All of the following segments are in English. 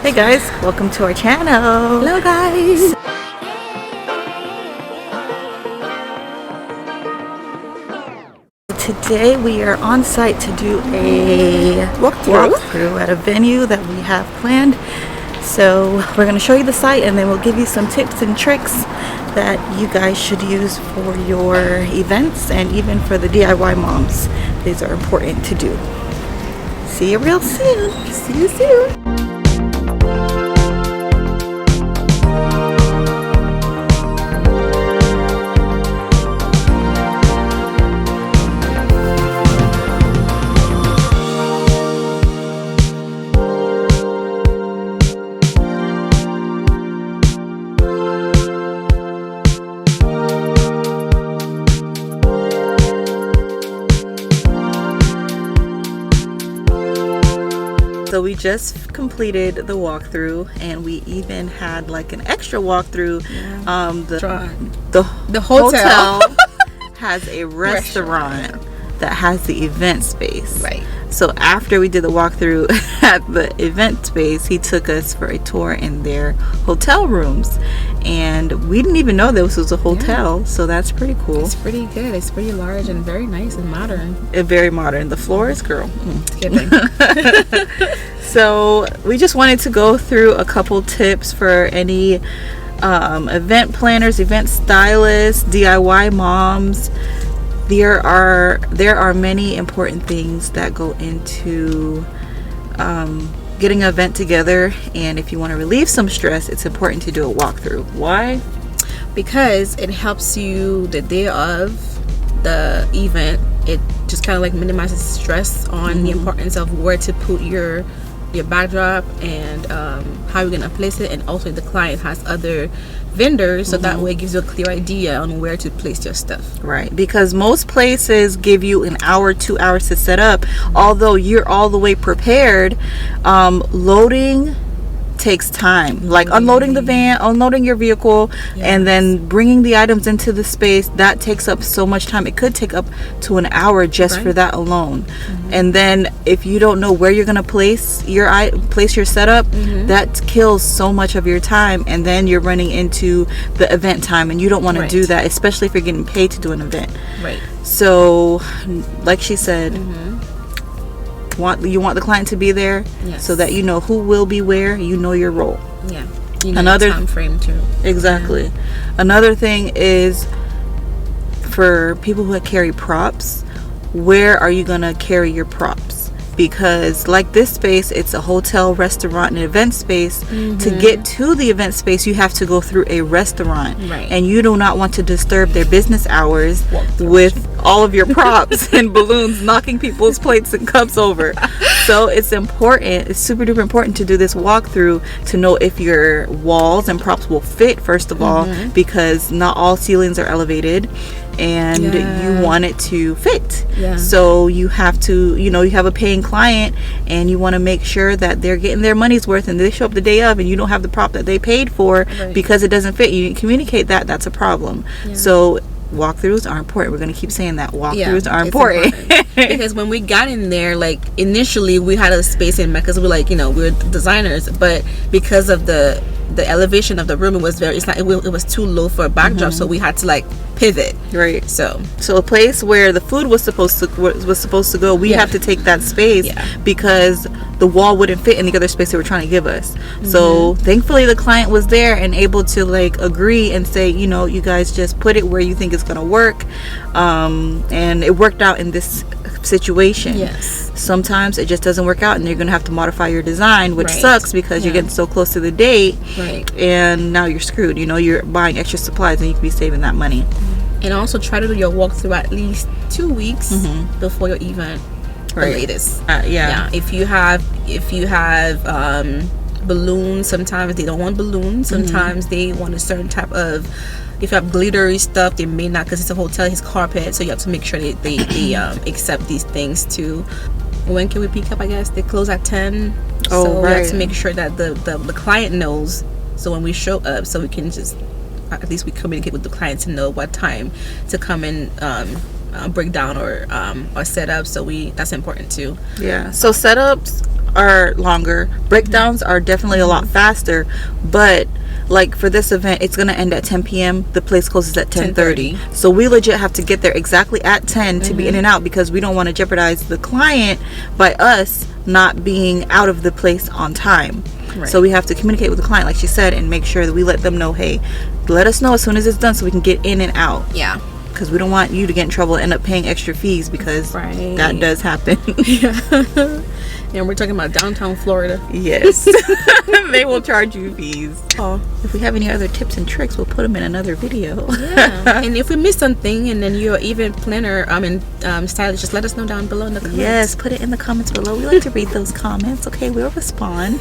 Hey guys, welcome to our channel. Hello guys. Today we are on site to do a walkthrough at a venue that we have planned. So we're going to show you the site and then we'll give you some tips and tricks that you guys should use for your events and even for the DIY moms. These are important to do. See you real soon. See you soon. So we just completed the walkthrough, and we even had like an extra walkthrough. The hotel has a restaurant that has the event space. Right. So after we did the walkthrough at the event space, he took us for a tour in their hotel rooms, and we didn't even know this was a hotel. So that's pretty cool. It's pretty good. It's pretty large and very nice and modern. Very modern. The floors, girl. So we just wanted to go through a couple tips for any event planners, event stylists, DIY moms. There are many important things that go into getting an event together, and if you want to relieve some stress, it's important to do a walkthrough. Why? Because it helps you the day of the event. It just kind of like minimizes stress on the importance of where to put your backdrop and how you're gonna place it, and also the client has other vendors, so that way it gives you a clear idea on where to place your stuff. Right, because most places give you an hour, 2 hours to set up. Although you're all the way prepared, loading takes time, like unloading the van, unloading your vehicle, and then bringing the items into the space. That takes up so much time. It could take up to an hour just for that alone. And then if you don't know where you're going to place your setup, that kills so much of your time, and then you're running into the event time, and you don't want to do that, especially if you're getting paid to do an event. Right. So like she said, you want the client to be there, so that you know who will be where, you know your role. Yeah. You know another time frame too. Exactly. Another thing is for people who carry props, where are you going to carry your props? Because like this space, it's a hotel, restaurant, and event space. To get to the event space, you have to go through a restaurant, and you do not want to disturb their business hours with all of your props and balloons knocking people's plates and cups over. So it's important, it's super duper important to do this walkthrough to know if your walls and props will fit, first of all, because not all ceilings are elevated, and you want it to fit. So you have to, you have a paying client, and you want to make sure that they're getting their money's worth, and they show up the day of and you don't have the prop that they paid for because it doesn't fit. You communicate that's a problem. So walkthroughs are important. We're going to keep saying that walkthroughs are important. Because when we got in there, like initially we had a space in because we're like, we're designers, but because of the elevation of the room, it was too low for a backdrop, so we had to like pivot. Right. So a place where the food was supposed to go, we have to take that space because the wall wouldn't fit in the other space they were trying to give us. So thankfully the client was there and able to like agree and say, you guys just put it where you think it's gonna work, and it worked out in this situation. Sometimes it just doesn't work out, and you're gonna have to modify your design, which sucks because you're getting so close to the date, and now you're screwed. You're buying extra supplies, and you could be saving that money. And also try to do your walkthrough at least 2 weeks before your event, the latest. If you have balloons, sometimes they don't want balloons. Sometimes they want a certain type of. If you have glittery stuff, they may not, because it's a hotel, it's carpet, so you have to make sure they accept these things too. When can we pick up? I guess they close at 10. So we have to make sure that the client knows, so when we show up, so we can just at least we communicate with the client to know what time to come and break down or set up. So that's important too. Yeah. So setups are longer. Breakdowns are definitely a lot faster, but like for this event, it's gonna end at 10 p.m. The place closes at 10:30. So we legit have to get there exactly at 10 to be in and out, because we don't want to jeopardize the client by us not being out of the place on time. Right. So we have to communicate with the client, like she said, and make sure that we let them know, hey, let us know as soon as it's done so we can get in and out. Yeah. Because we don't want you to get in trouble and end up paying extra fees, because that does happen. Yeah. And we're talking about downtown Florida. Yes. They will charge you fees. Oh. If we have any other tips and tricks, we'll put them in another video. Yeah. And if we missed something and then you're event planner and stylist, just let us know down below in the comments. Yes, put it in the comments below. We like to read those comments. Okay, we'll respond.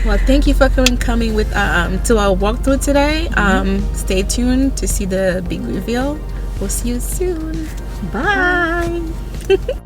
Well, thank you for coming with to our walkthrough today. Stay tuned to see the big reveal. We'll see you soon. Bye.